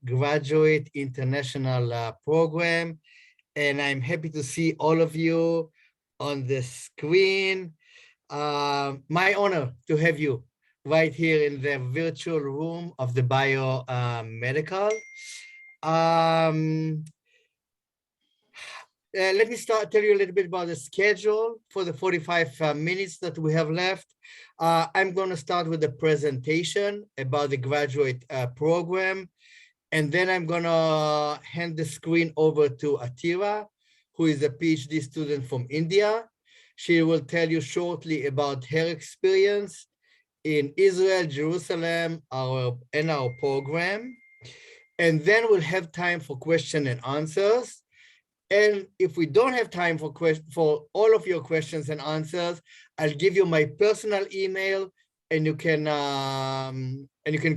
Graduate International Program, and I'm happy to see all of you on the screen. My honor to have you right here in the virtual room of the Biomedical. Let me tell you a little bit about the schedule for the 45 minutes that we have left. I'm going to start with the presentation about the graduate program, and then I'm going to hand the screen over to Atira, who is a PhD student from India. She will tell you shortly about her experience in Israel, Jerusalem, and our program. And then we'll have time for question and answers. And if we don't have time for all of your questions and answers, I'll give you my personal email, and you can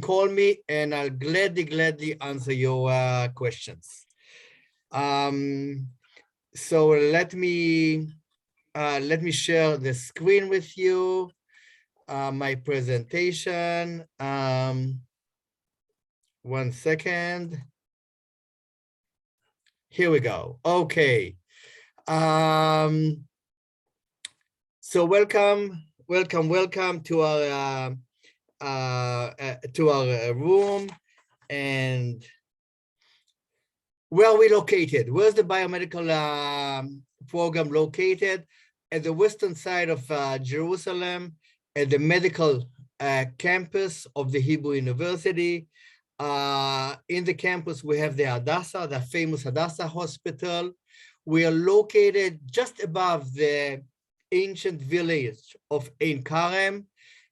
call me, and I'll gladly answer your questions. So let me share the screen with you, my presentation. 1 second. Here we go. Okay. So welcome to our room. And where are we located? Where's the biomedical program located? At the western side of Jerusalem, at the medical campus of the Hebrew University. In the campus, we have the Hadassah, the famous Hadassah Hospital. We are located just above the ancient village of Ein Karem.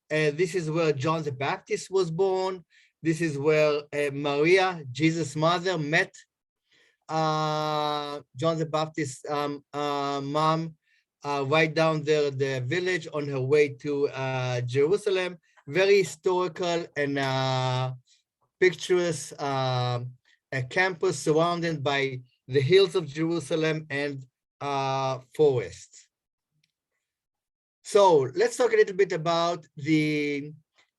This is where John the Baptist was born. This is where Maria, Jesus' mother, met John the Baptist's mom, right down there, the village, on her way to Jerusalem. Very historical and picturesque a campus surrounded by the hills of Jerusalem and forests. So let's talk a little bit about the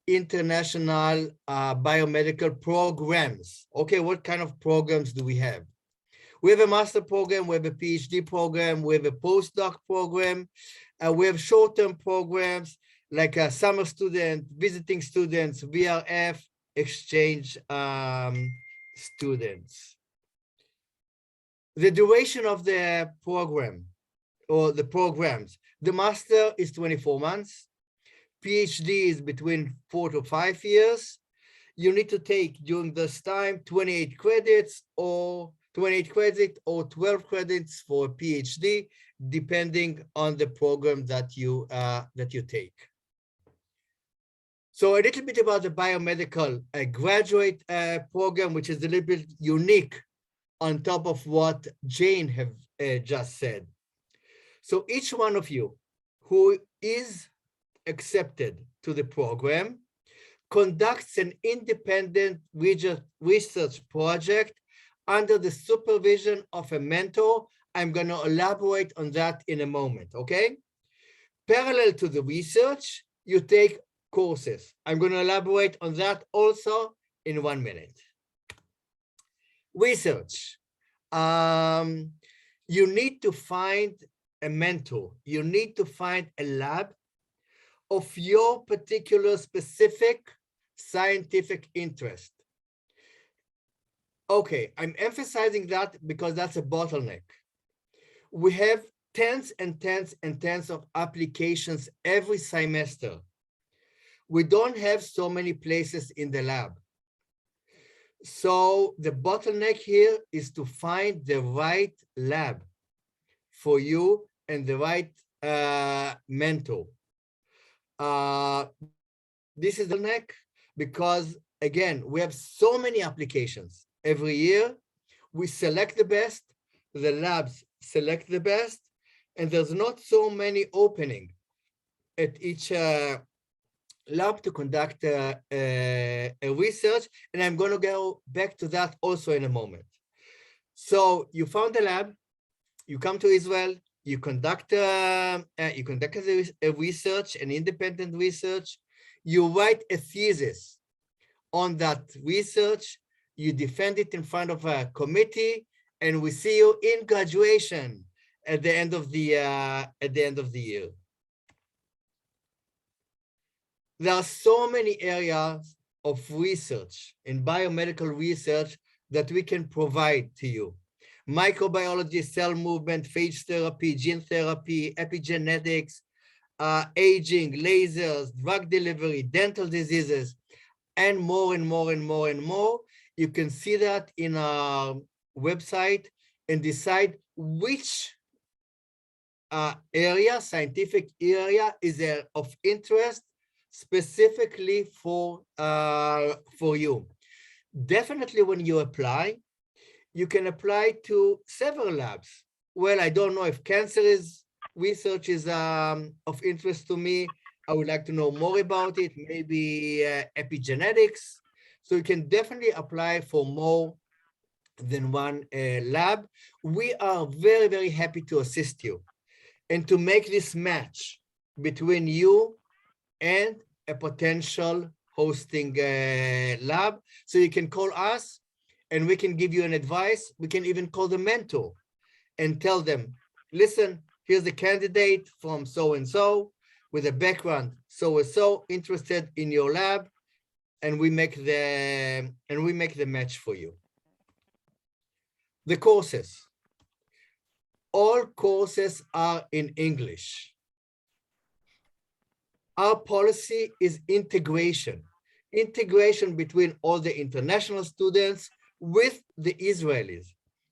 international biomedical programs. Okay, what kind of programs do we have? We have a master program, we have a PhD program, we have a postdoc program, we have short-term programs like a summer student, visiting students, VRF, exchange students. The duration of the program or the programs, the master is 24 months, PhD is between 4 to 5 years. You need to take during this time 28 credits or 12 credits for a PhD, depending on the program that you take. So a little bit about the biomedical graduate program, which is a little bit unique on top of what Jane have just said. So each one of you who is accepted to the program conducts an independent research project under the supervision of a mentor. I'm going to elaborate on that in a moment, okay? Parallel to the research, you take courses. I'm going to elaborate on that also in 1 minute. Research. You need to find a mentor. You need to find a lab of your particular specific scientific interest. Okay, I'm emphasizing that because that's a bottleneck. We have tens and tens and tens of applications every semester. We don't have so many places in the lab. So the bottleneck here is to find the right lab for you and the right mentor. This is the bottleneck because, again, we have so many applications. Every year, we select the best, the labs select the best, and there's not so many opening at each lab to conduct a research, and I'm going to go back to that also in a moment. So you found a lab, you come to Israel, you conduct a research, an independent research, you write a thesis on that research, you defend it in front of a committee, and we see you in graduation at the end of the year. There are so many areas of research in biomedical research that we can provide to you. Microbiology, cell movement, phage therapy, gene therapy, epigenetics, aging, lasers, drug delivery, dental diseases, and more and more and more and more. You can see that in our website and decide which scientific area is of interest specifically for you. Definitely when you apply, you can apply to several labs. Well, I don't know if cancer research is of interest to me. I would like to know more about it, maybe epigenetics. So you can definitely apply for more than one lab. We are very, very happy to assist you and to make this match between you and a potential hosting lab. So you can call us and we can give you an advice. We can even call the mentor and tell them, listen, here's the candidate from so-and-so with a background so-and-so interested in your lab, and we make the match for you. The courses. All courses are in English. Our policy is integration between all the international students with the Israelis.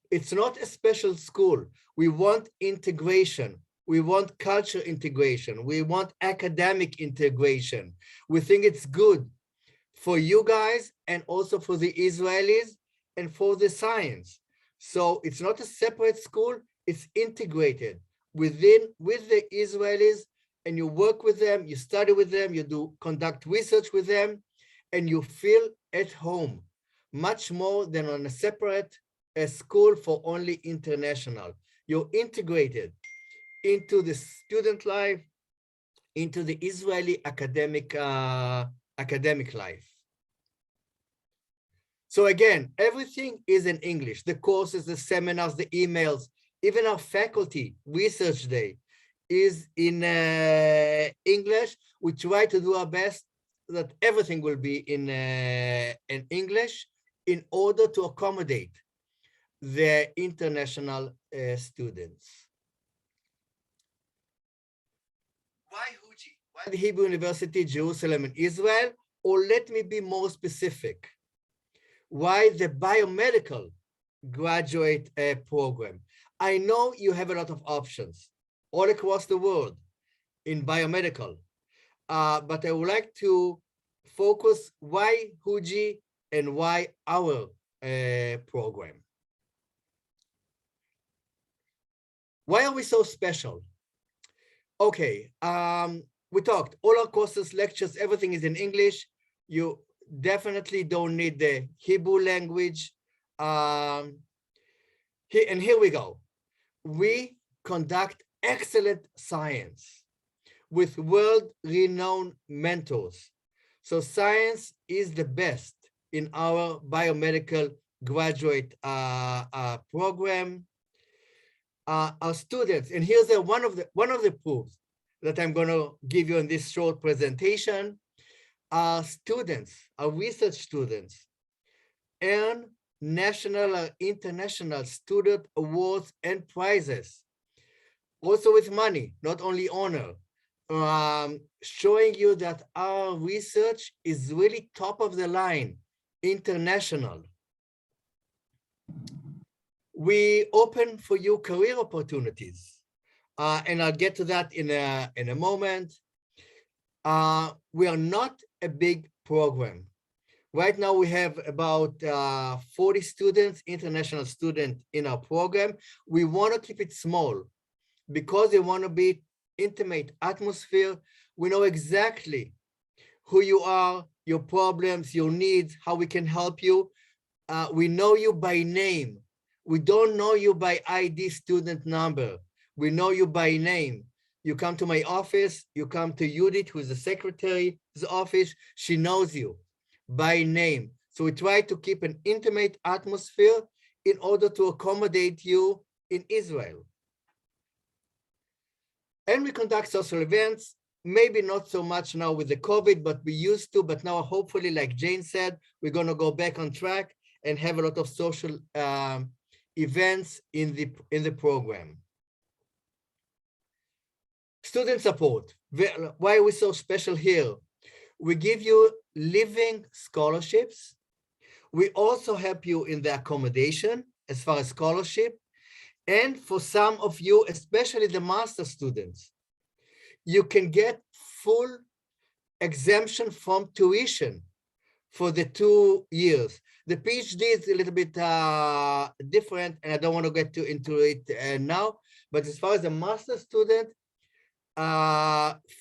It's not a special school. We want integration. We want culture integration. We want academic integration. We think it's good for you guys and also for the Israelis and for the science. So it's not a separate school, it's integrated with the Israelis, and you work with them, you study with them, you conduct research with them, and you feel at home, much more than on a separate school for only international. You're integrated into the student life, into the Israeli academic life. So again, everything is in English. The courses, the seminars, the emails, even our faculty research day is in English. We try to do our best that everything will be in English in order to accommodate the international students. Why HUJI? Why the Hebrew University, Jerusalem and Israel? Or let me be more specific. Why the biomedical graduate program? I know you have a lot of options all across the world in biomedical, but I would like to focus why HUJI and why our program. Why are we so special? Okay, we talked, all our courses, lectures, everything is in English. You definitely don't need the Hebrew language. And here we go. We conduct excellent science with world-renowned mentors. So science is the best in our biomedical graduate program. Our students, and here's one of the proofs that I'm going to give you in this short presentation. Our students, our research students, earn national or international student awards and prizes, also with money, not only honor, showing you that our research is really top of the line, international. We open for you career opportunities, and I'll get to that in a moment. We are not a big program. Right now, we have about 40 students, international students in our program. We want to keep it small because we want to be intimate atmosphere. We know exactly who you are, your problems, your needs, how we can help you. We know you by name. We don't know you by ID student number. We know you by name. You come to my office, you come to Judith, who is the secretary's office. She knows you by name. So we try to keep an intimate atmosphere in order to accommodate you in Israel. And we conduct social events, maybe not so much now with the COVID, but we used to, but now hopefully, like Jane said, we're gonna go back on track and have a lot of social events in the program. Student support, why are we so special here? We give you living scholarships. We also help you in the accommodation as far as scholarship. And for some of you, especially the master students, you can get full exemption from tuition for the 2 years. The PhD is a little bit different, and I don't want to get into it now, but as far as a master student,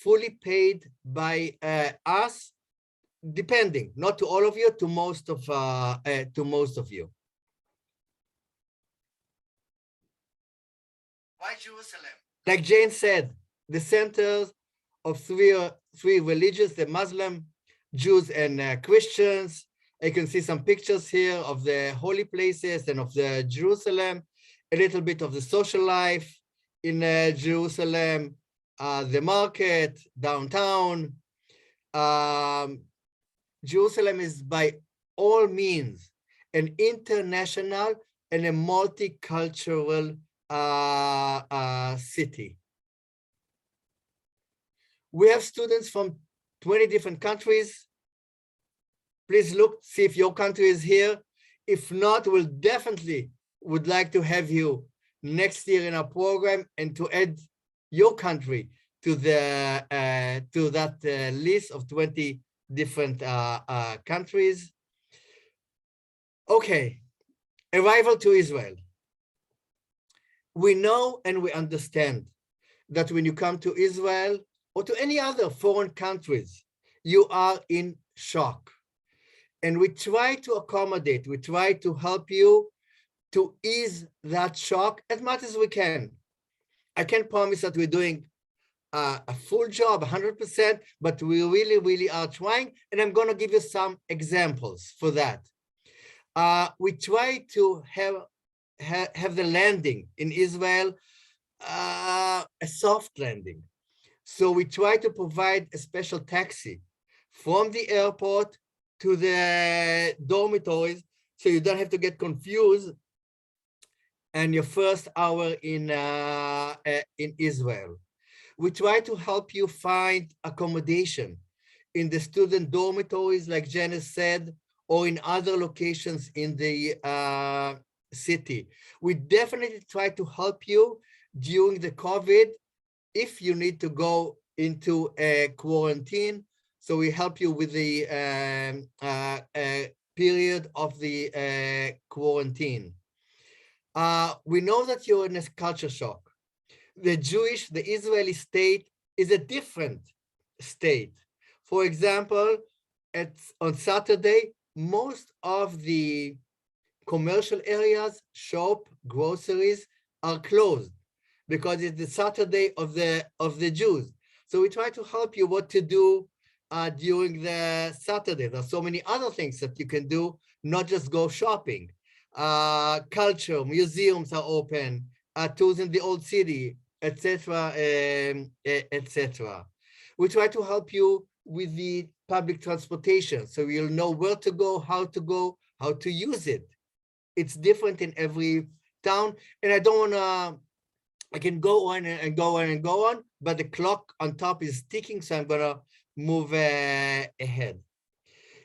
fully paid by us, depending, not to all of you, to most of you. Why Jerusalem? Like Jane said, the centers of three religions, the Muslim, Jews, and Christians. You can see some pictures here of the holy places and of the Jerusalem, a little bit of the social life in Jerusalem, the market, downtown. Jerusalem is by all means an international and a multicultural city. We have students from 20 different countries. Please look, see if your country is here. If not, we'll definitely would like to have you next year in our program and to add your country to that list of 20 different countries. Okay, arrival to Israel. We know and we understand that when you come to Israel or to any other foreign countries, you are in shock. And we try to accommodate, we try to help you to ease that shock as much as we can. I can't promise that we're doing a full job, 100%, but we really, really are trying. And I'm going to give you some examples for that. We try to have the landing in Israel, a soft landing. So we try to provide a special taxi from the airport to the dormitories, so you don't have to get confused and your first hour in Israel. We try to help you find accommodation in the student dormitories, like Janice said, or in other locations in the city. We definitely try to help you during the COVID if you need to go into a quarantine. So we help you with the period of the quarantine. We know that you're in a culture shock. The Israeli state is a different state. For example, on Saturday, most of the commercial areas, shop, groceries are closed because it's the Saturday of the Jews. So we try to help you what to do during the Saturday. There's so many other things that you can do, not just go shopping. Culture, museums are open, tours in the old city, etc., etc. We try to help you with the public transportation, so you'll know where to go, how to use it. It's different in every town, and I don't want to. I can go on and go on and go on, but the clock on top is ticking, so I'm gonna move ahead.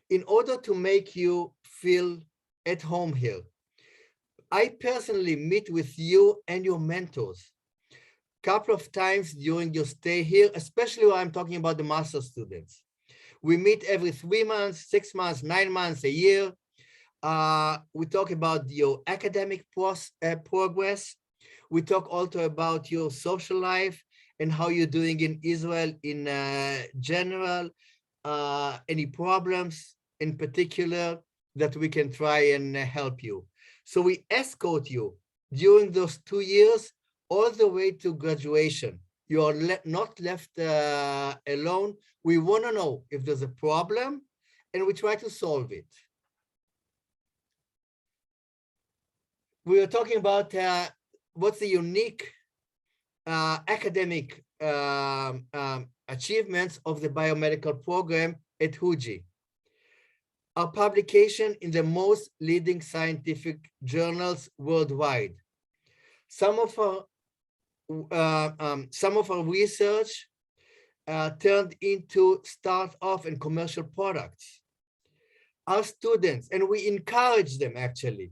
In order to make you feel at home here, I personally meet with you and your mentors a couple of times during your stay here, especially when I'm talking about the master students. We meet every 3 months, 6 months, 9 months, a year. We talk about your academic progress. We talk also about your social life and how you're doing in Israel in general, any problems in particular that we can try and help you. So we escort you during those 2 years all the way to graduation. You are not left alone. We want to know if there's a problem, and we try to solve it. we were talking about what's the unique academic achievements of the biomedical program at HUJI. Our publication in the most leading scientific journals worldwide. Some of our research turned into start-off and commercial products. Our students, and we encourage them actually,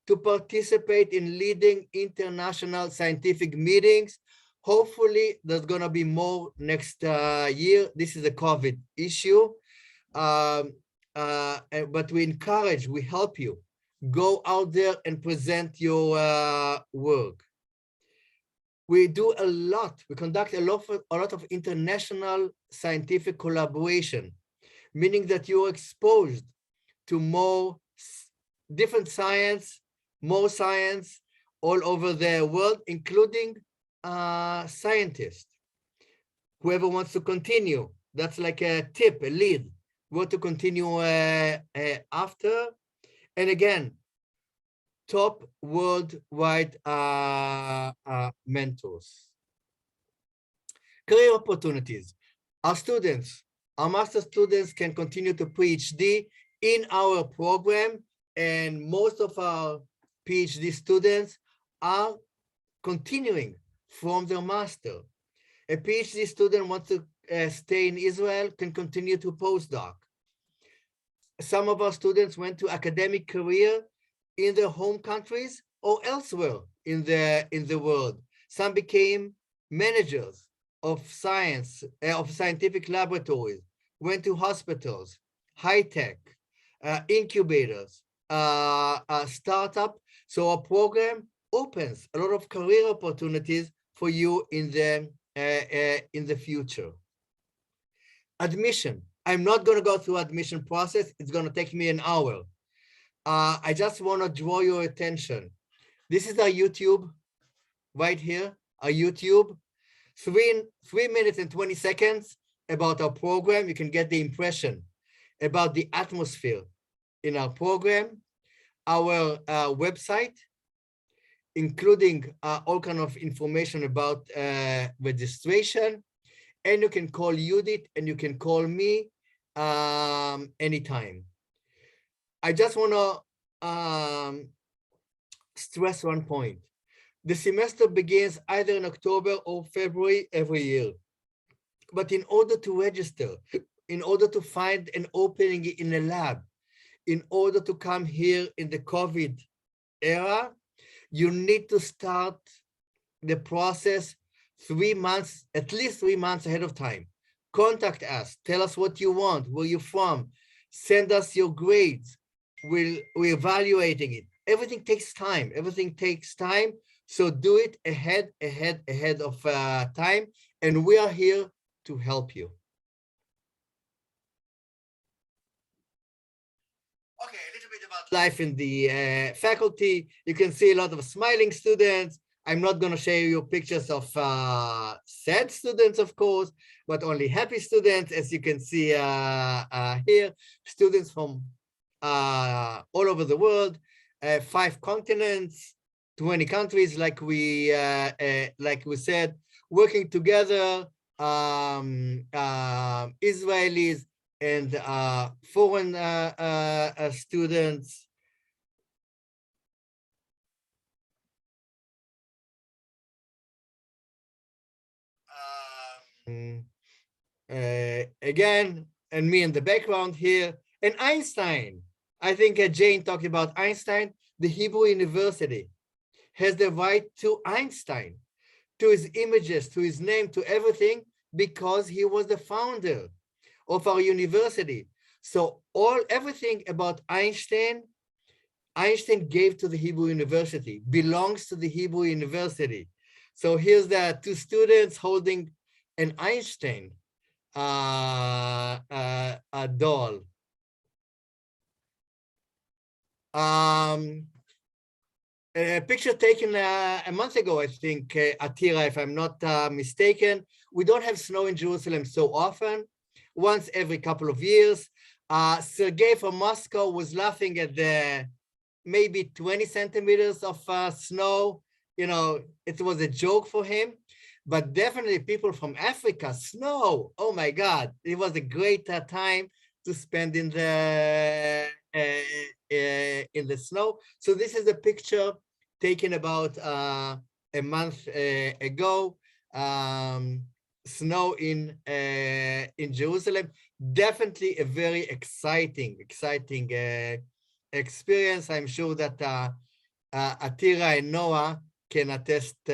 to participate in leading international scientific meetings. Hopefully, there's going to be more next year. This is a COVID issue. But we encourage, we help you. Go out there and present your work. We do a lot. We conduct a lot of international scientific collaboration, meaning that you're exposed to more different science, more science all over the world, including scientists. Whoever wants to continue, that's like a tip, a lead, what to continue after. And again, top worldwide mentors. Career opportunities. Our students, our master students can continue to PhD in our program, and most of our PhD students are continuing from their master. A PhD student wants to stay in Israel, can continue to postdoc. Some of our students went to academic career in their home countries or elsewhere in the world. Some became managers of science, of scientific laboratories, went to hospitals, high tech, incubators, startup. So our program opens a lot of career opportunities for you in the future. Admission. I'm not going to go through admission process. It's going to take me an hour. I just want to draw your attention. This is our YouTube right here, our YouTube. 3 minutes and 20 seconds about our program. You can get the impression about the atmosphere in our program, our website, including all kind of information about registration. And you can call Judith and you can call me anytime. I just want to stress one point. The semester begins either in October or February every year. But in order to register, in order to find an opening in a lab, in order to come here in the COVID era, you need to start the process 3 months, at least 3 months ahead of time. Contact us, tell us what you want, where you're from, send us your grades. We're evaluating it. Everything takes time. Everything takes time. So do it ahead of time. And we are here to help you. Okay, a little bit about life in the faculty. You can see a lot of smiling students. I'm not going to show you pictures of sad students, of course, but only happy students, as you can see here. Students from all over the world, 5 continents, 20 countries, like we said, working together, Israelis and foreign students. Again, and me in the background here, and Einstein. I think Jane talked about Einstein. The Hebrew University has the right to Einstein, to his images, to his name, to everything, because he was the founder of our university. So everything about Einstein gave to the Hebrew University, belongs to the Hebrew University. So here's the 2 students holding an Einstein a doll. A picture taken a month ago, I think, Atira, if I'm not mistaken. We don't have snow in Jerusalem so often, once every couple of years. Sergey from Moscow was laughing at the maybe 20 centimeters of snow. You know, it was a joke for him. But definitely people from Africa, snow. Oh my God, it was a great time to spend in the snow. So this is a picture taken about a month ago. Snow in Jerusalem. Definitely a very exciting experience. I'm sure that Atira and Noah can attest to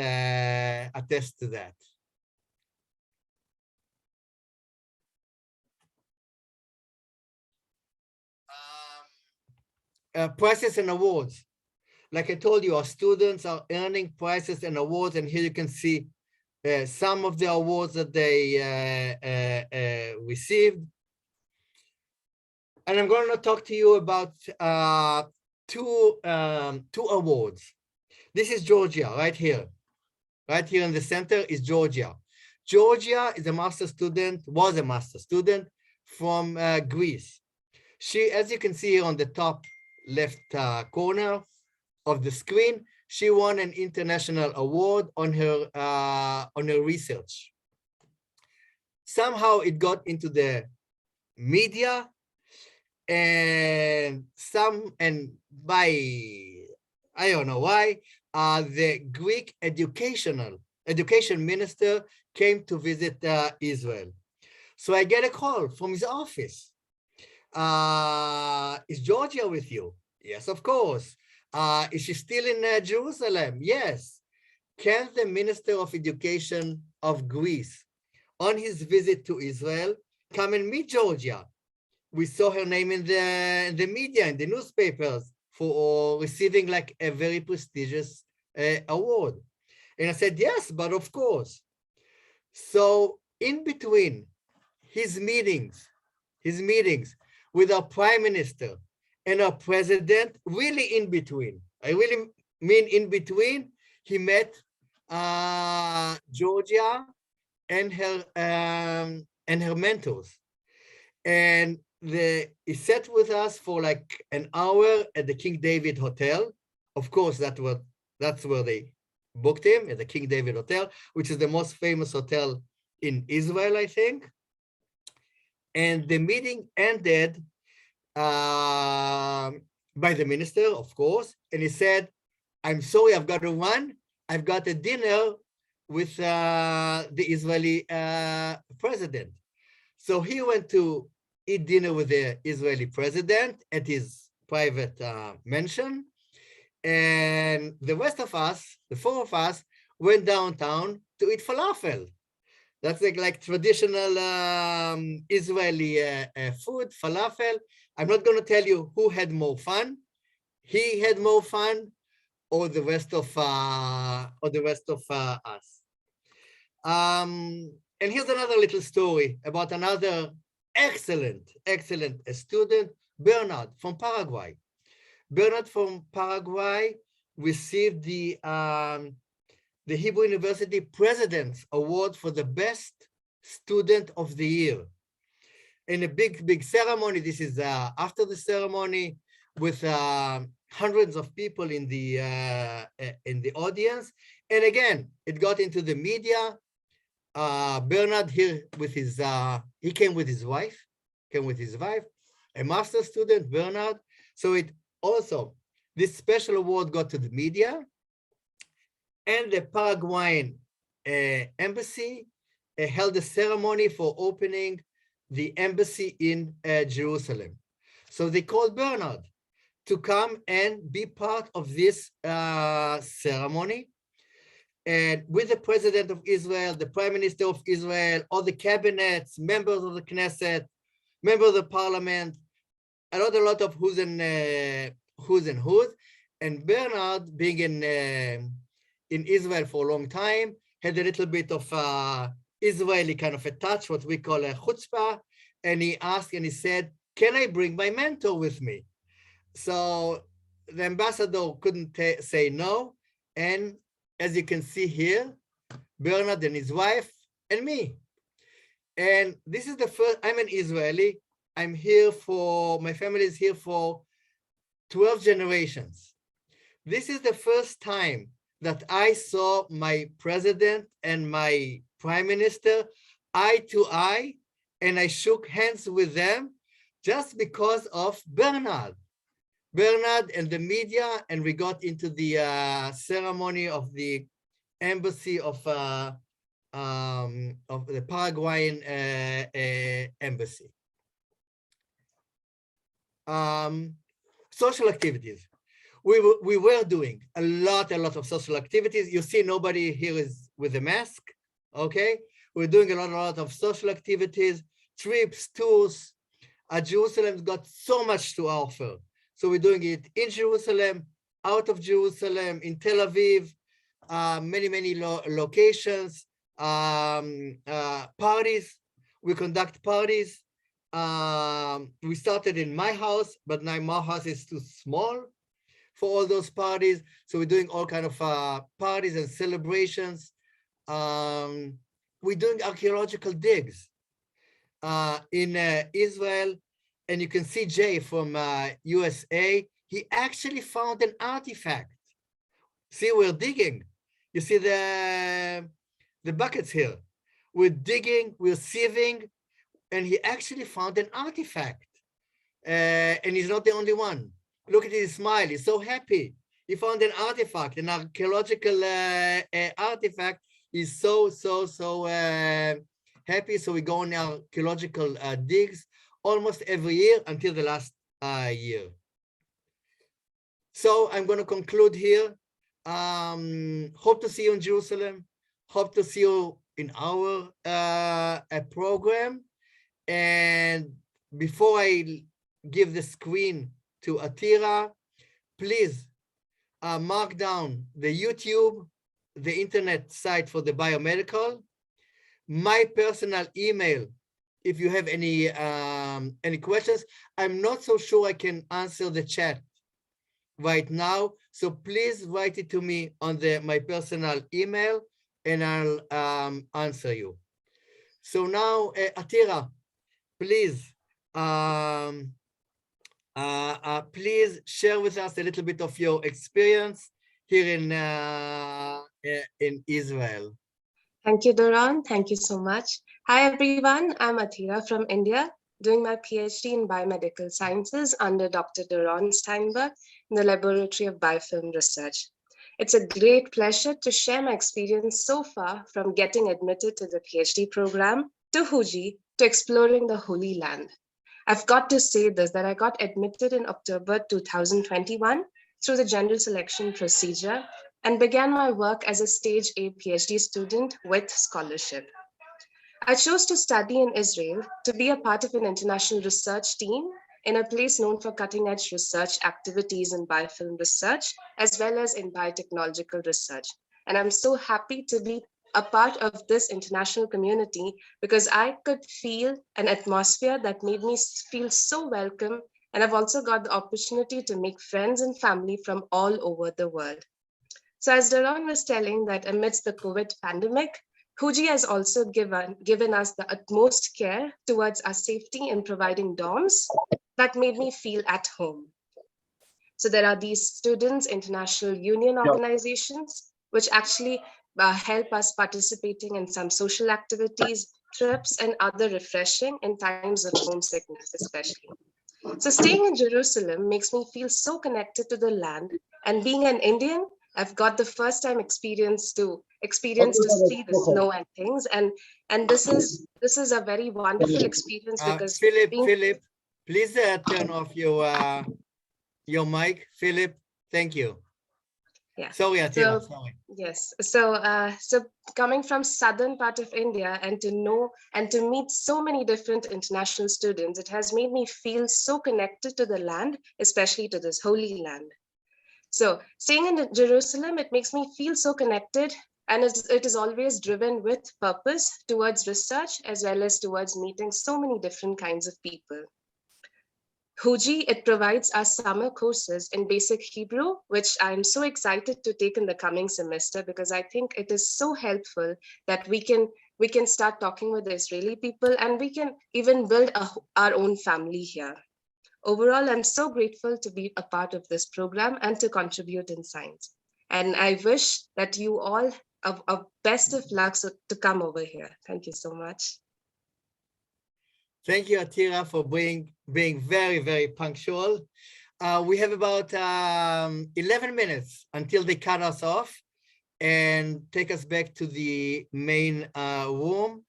that. Prizes and awards. Like I told you, our students are earning prizes and awards, and here you can see some of the awards that they received. And I'm going to talk to you about two awards. This is Georgia, right here. Right here in the center is Georgia. Georgia is a master student, was a master student from Greece. She, as you can see on the top left corner of the screen, she won an international award on her research. Somehow it got into the media, and by I don't know why, the Greek education minister came to visit Israel. So I get a call from his office. Is Georgia with you? Yes, of course. Is she still in Jerusalem? Yes. Can the Minister of Education of Greece, on his visit to Israel, come and meet Georgia? We saw her name in the media, in the newspapers, for receiving like a very prestigious award. And I said, yes, but of course. So in between his meetings with our prime minister and our president, really in between, I really mean in between, he met Georgia and her mentors. And he sat with us for like an hour at the King David Hotel. Of course, that's where they booked him, at the King David Hotel, which is the most famous hotel in Israel, I think. And the meeting ended by the minister, of course, and he said, I'm sorry, I've got to run. I've got a dinner with the Israeli president. So he went to eat dinner with the Israeli president at his private mansion. And the rest of us, the four of us, went downtown to eat falafel. That's like traditional Israeli food, falafel. I'm not going to tell you who had more fun. He had more fun, or the rest of us. And here's another little story about another excellent student, Bernard from Paraguay. Bernard from Paraguay received the Hebrew University President's Award for the best student of the year. In a big ceremony. This is after the ceremony, with hundreds of people in the audience. And again, it got into the media. Bernard here with his, he came with his wife, a master's student, Bernard. So it also, this special award got to the media, and the Paraguayan embassy held a ceremony for opening the embassy in Jerusalem. So they called Bernard to come and be part of this ceremony. And with the president of Israel, the prime minister of Israel, all the cabinets, members of the Knesset, members of the parliament, a lot of who's and who's. And Bernard, being in Israel for a long time, had a little bit of Israeli kind of a touch, what we call a chutzpah. And he asked and he said, can I bring my mentor with me? So the ambassador couldn't say no. And as you can see here, Bernard and his wife and me. And this is the first, I'm an Israeli. I'm here for, my family is here for 12 generations. This is the first time that I saw my president and my prime minister eye to eye, and I shook hands with them just because of Bernard and the media, and we got into the ceremony of the embassy of the Paraguayan embassy. Social activities. We were doing a lot of social activities. You see, nobody here is with a mask, okay? We're doing a lot of social activities, trips, tours. Jerusalem's got so much to offer. So we're doing it in Jerusalem, out of Jerusalem, in Tel Aviv, many locations, parties. We conduct parties. We started in my house, but now my house is too small for all those parties. So we're doing all kind of parties and celebrations. We're doing archaeological digs in Israel. And you can see Jay from USA. He actually found an artifact. See, we're digging. You see the buckets here. We're digging, we're sieving, and he actually found an artifact. And he's not the only one. Look at his smile. He's so happy. He found an artifact, an archaeological artifact. He's so happy. So we go on archaeological digs almost every year until the last year. So I'm going to conclude here. Hope to see you in Jerusalem. Hope to see you in our program. And before I give the screen to Atira, please mark down the YouTube, the internet site for the biomedical, my personal email. If you have any questions, I'm not so sure I can answer the chat right now. So please write it to me on my personal email, and I'll answer you. So now, Atira, please, please share with us a little bit of your experience here in Israel. Thank you, Doron. Thank you so much. Hi, everyone. I'm Atira from India, doing my PhD in Biomedical Sciences under Dr. Doron Steinberg in the Laboratory of Biofilm Research. It's a great pleasure to share my experience so far, from getting admitted to the PhD program, to HUJI, to exploring the Holy Land. I've got to say this, that I got admitted in October 2021 through the general selection procedure and began my work as a stage A PhD student with scholarship. I chose to study in Israel to be a part of an international research team in a place known for cutting-edge research activities in biofilm research, as well as in biotechnological research. And I'm so happy to be a part of this international community because I could feel an atmosphere that made me feel so welcome. And I've also got the opportunity to make friends and family from all over the world. So as Doron was telling, that amidst the COVID pandemic, HUJI has also given us the utmost care towards our safety in providing dorms that made me feel at home. So there are these students, international union organizations, which actually help us participating in some social activities, trips, and other refreshing in times of homesickness, especially. So staying in Jerusalem makes me feel so connected to the land, and being an Indian, I've got the first time experience to see the snow and things, and this is a very wonderful experience because Philip, please turn off your mic, Philip. Thank you. Yeah. Sorry, Atira. Sorry. Yes. So coming from southern part of India and to know and to meet so many different international students, it has made me feel so connected to the land, especially to this holy land. So staying in Jerusalem, it makes me feel so connected, and it is always driven with purpose towards research as well as towards meeting so many different kinds of people. HUJI, it provides us summer courses in basic Hebrew, which I'm so excited to take in the coming semester because I think it is so helpful that we can start talking with the Israeli people and we can even build our own family here. Overall, I'm so grateful to be a part of this program and to contribute in science. And I wish that you all a best of luck to come over here. Thank you so much. Thank you, Atira, for being very, very punctual. We have about 11 minutes until they cut us off and take us back to the main room.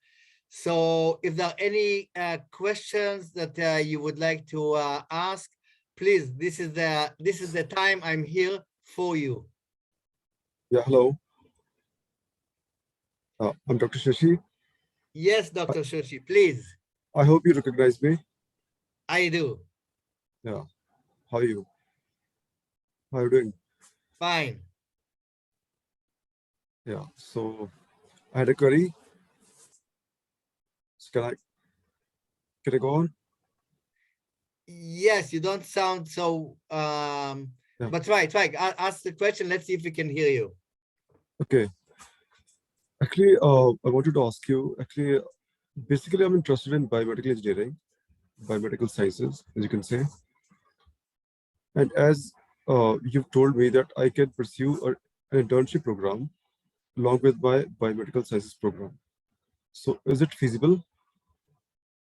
So if there are any questions that you would like to ask, please, this is the time. I'm here for you. Yeah, hello. I'm Dr. Shashi. Yes, Dr. Shashi, please. I hope you recognize me. I do. Yeah. How are you? How are you doing? Fine. Yeah. So I had a query. So can I go on? Yes, you don't sound so Yeah. but right. Ask the question. Let's see if we can hear you. Okay. Actually, I wanted to ask you, basically, I'm interested in biomedical engineering, biomedical sciences, as you can say. And as you've told me that I can pursue an internship program along with my biomedical sciences program. So is it feasible?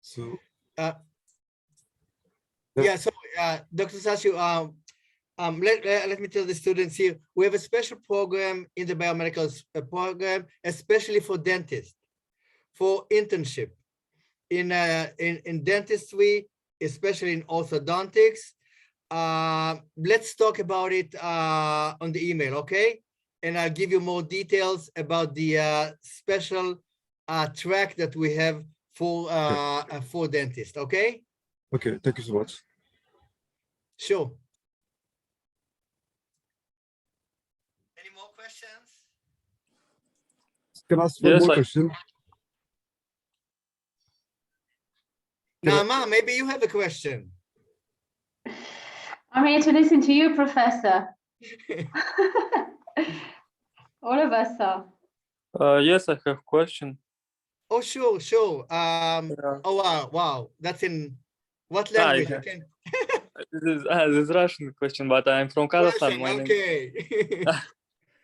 So yeah, so Dr. Sashi, let me tell the students here, we have a special program in the biomedical program, especially for dentists, for internship in dentistry, especially in orthodontics. Let's talk about it on the email, okay? And I'll give you more details about the special track that we have for dentists, okay? okay, thank you so much. Sure. Any more questions? Can I ask one more question? Naama, maybe you have a question. I'm here to listen to you, Professor. All of us are. Yes, I have a question. Oh, sure. Yeah. Oh, wow. That's in what language? This is Russian question, but I'm from Kazakhstan. Russian, okay.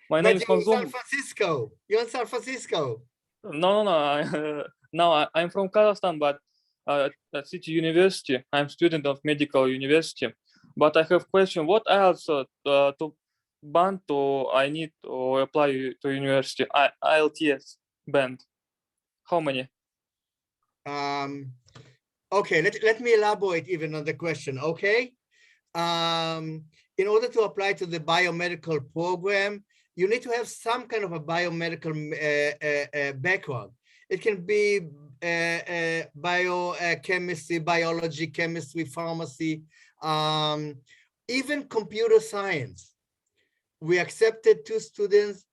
My name is You're in San Mazlum. Francisco. You're in San Francisco. No. No, I'm from Kazakhstan, but at City University. I'm student of medical university. But I have question. What else to band to I need to apply to university? IELTS band. How many? Okay, let me elaborate even on the question, okay? In order to apply to the biomedical program, you need to have some kind of a biomedical background. It can be biochemistry, biology, chemistry, pharmacy, even computer science. We accepted 2 students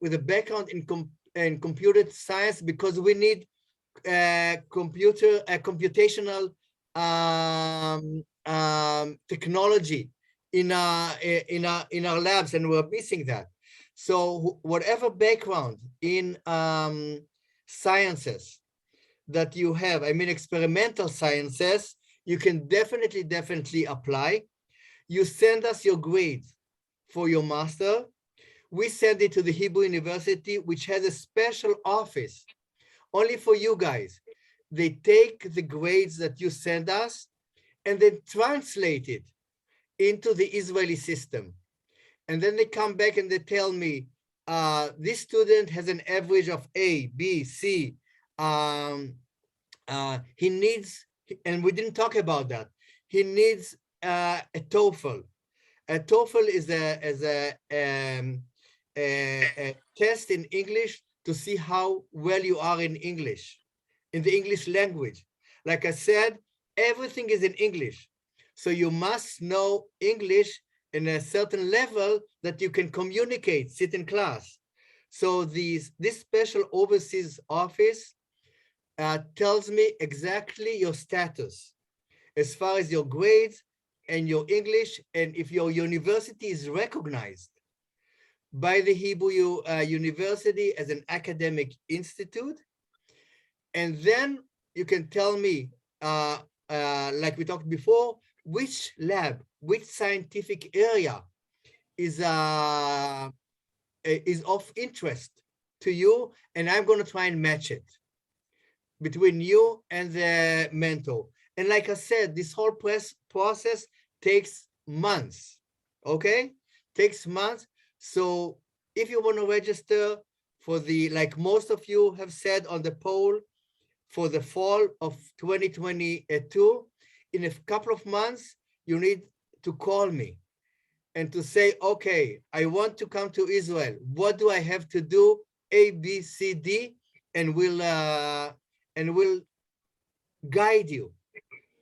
with a background in computer science because we need computational technology in our labs, and we're missing that. So whatever background in sciences that you have, I mean experimental sciences, you can definitely apply. You send us your grades for your master. We send it to the Hebrew University, which has a special office only for you guys. They take the grades that you send us and then translate it into the Israeli system. And then they come back and they tell me, this student has an average of A, B, C. He needs, and we didn't talk about that, he needs a TOEFL. A TOEFL is a test in English to see how well you are in English, in the English language. Like I said, everything is in English. So you must know English in a certain level that you can communicate, sit in class. So this special overseas office tells me exactly your status as far as your grades and your English, and if your university is recognized by the Hebrew University as an academic institute. And then you can tell me like we talked before, which lab, which scientific area is of interest to you, and I'm going to try and match it between you and the mentor. And like I said, this whole process takes months, okay? Takes months. So if you want to register for the, like most of you have said on the poll, for the fall of 2022, in a couple of months, you need to call me and to say, okay, I want to come to Israel. What do I have to do? A, B, C, D, and we'll guide you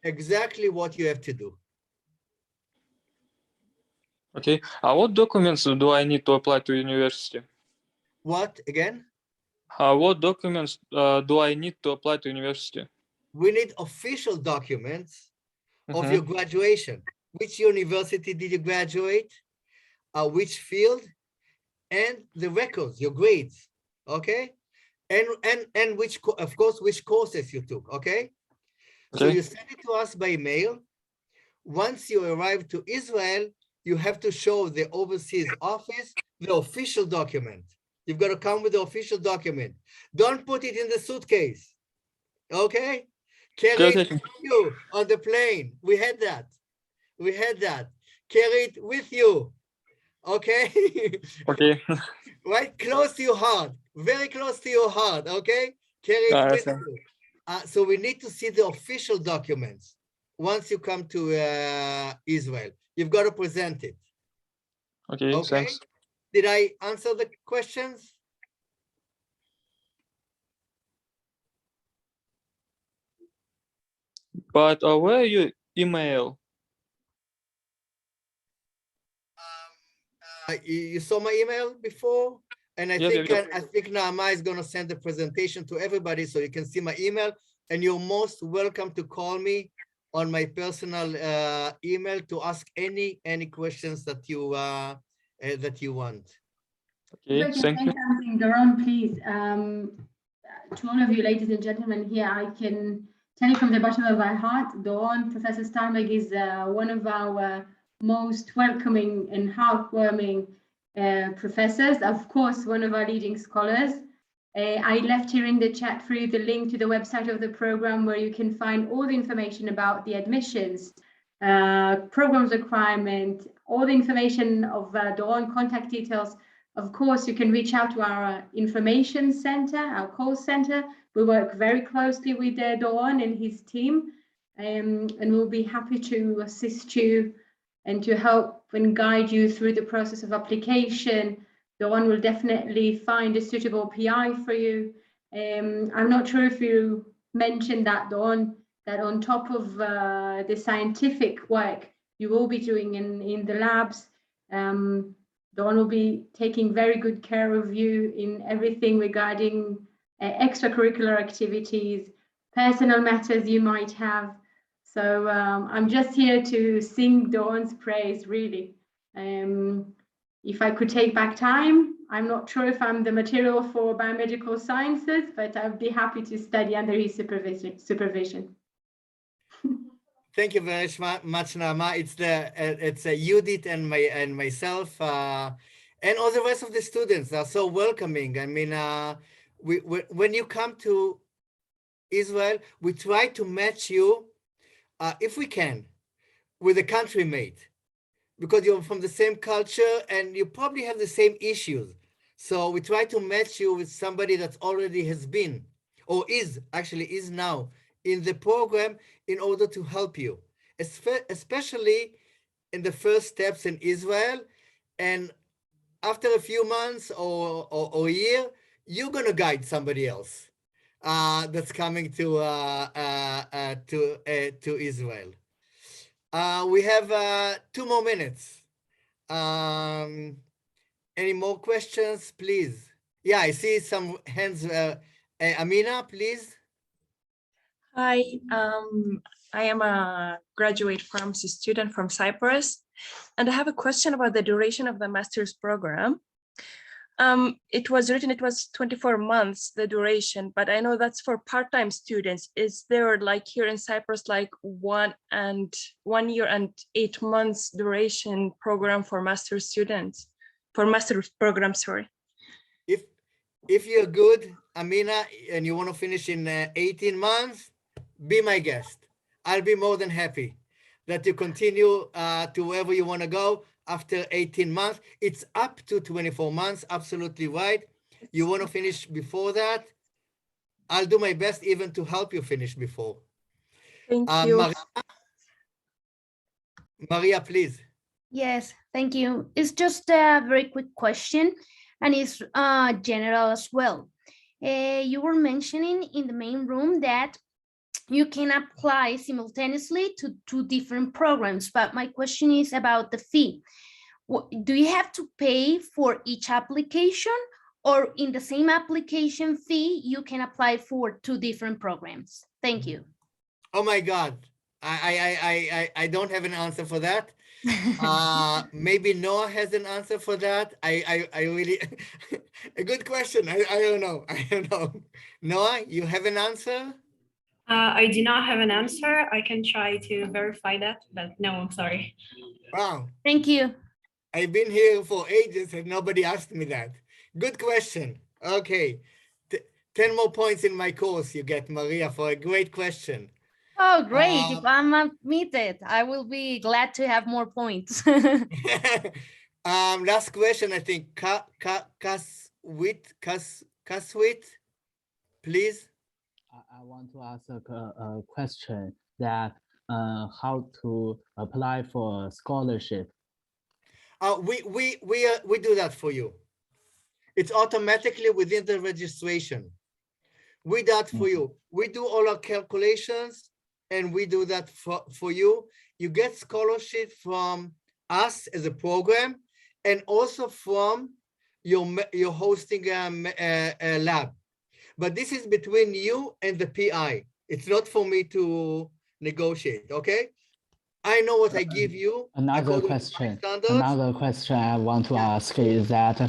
exactly what you have to do. Okay. What documents do I need to apply to university? What again? What documents do I need to apply to university? We need official documents of your graduation. Which university did you graduate? Which field? And the records, your grades, okay? And which, of course, which courses you took, okay? So you send it to us by mail. Once you arrive to Israel, you have to show the overseas office the official document. You've got to come with the official document. Don't put it in the suitcase, okay? Carry it with you on the plane. We had that. We had that. Carry it with you, okay? Okay. Right, close to your heart, very close to your heart, okay? Carry it with you. So we need to see the official documents. Once you come to Israel, you've got to present it. Okay, thanks. Did I answer the questions? But where your email? You saw my email before, and I think Naama is going to send the presentation to everybody so you can see my email. And you're most welcome to call me on my personal email to ask any questions that you want. Okay, thank you. Something, Doron, please. To all of you, ladies and gentlemen, here I can tell you from the bottom of my heart, Doron, Professor Steinberg is one of our most welcoming and heartwarming professors. Of course, one of our leading scholars. I left here in the chat for you the link to the website of the program where you can find all the information about the admissions, programs requirement, all the information of Doron, contact details. Of course, you can reach out to our information center, our call center. We work very closely with Doron and his team, and we'll be happy to assist you and to help and guide you through the process of application. Doron will definitely find a suitable PI for you. I'm not sure if you mentioned that, Doron, that on top of the scientific work you will be doing in the labs, Doron will be taking very good care of you in everything regarding extracurricular activities, personal matters you might have. So I'm just here to sing Doron's praise, really. If I could take back time, I'm not sure if I'm the material for biomedical sciences, but I'd be happy to study under his supervision. Thank you very much, Naama. It's Judith and myself and all the rest of the students are so welcoming. I mean, when you come to Israel, we try to match you, if we can, with a country mate, because you're from the same culture and you probably have the same issues. So we try to match you with somebody that already has been, or is now in the program in order to help you, especially in the first steps in Israel. And after a few months or a year, you're going to guide somebody else that's coming to Israel. We have 2 more minutes. Any more questions, please? Yeah, I see some hands. Amina, please. Hi, I am a graduate pharmacy student from Cyprus, and I have a question about the duration of the master's program. It was written, it was 24 months, the duration, but I know that's for part-time students. Is there like here in Cyprus, like 1 year and 8 months duration program for master students, for master program, sorry. If you're good, Amina, and you want to finish in 18 months, be my guest. I'll be more than happy that you continue to wherever you want to go after 18 months. It's up to 24 months, absolutely right. You want to finish before that, I'll do my best even to help you finish before. Thank you. Maria, please. Yes, thank you. It's just a very quick question, and it's general as well. You were mentioning in the main room that you can apply simultaneously to 2 different programs, but my question is about the fee. Do you have to pay for each application, or in the same application fee, you can apply for 2 different programs? Thank you. Oh my God, I don't have an answer for that. Maybe Noah has an answer for that. I really, a good question. I don't know. I don't know. Noah, you have an answer? I do not have an answer. I can try to verify that, but no, I'm sorry. Wow. Thank you. I've been here for ages and nobody asked me that. Good question. Okay. 10 more points in my course you get, Maria, for a great question. Oh, great. If I'm admitted, I will be glad to have more points. Last question, I think, Kaswit, please. I want to ask a question that how to apply for a scholarship. We do that for you. It's automatically within the registration. We do that for you. We do all our calculations and we do that for you. You get scholarship from us as a program and also from your hosting lab. But this is between you and the PI. It's not for me to negotiate, okay? I know what I give you. Another question I want to ask is that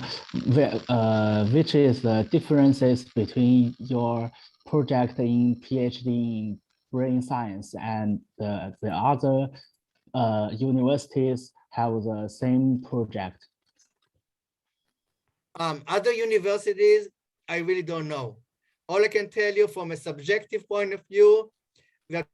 which is the differences between your project in PhD in brain science and the other universities have the same project? Other universities, I really don't know. All I can tell you from a subjective point of view, that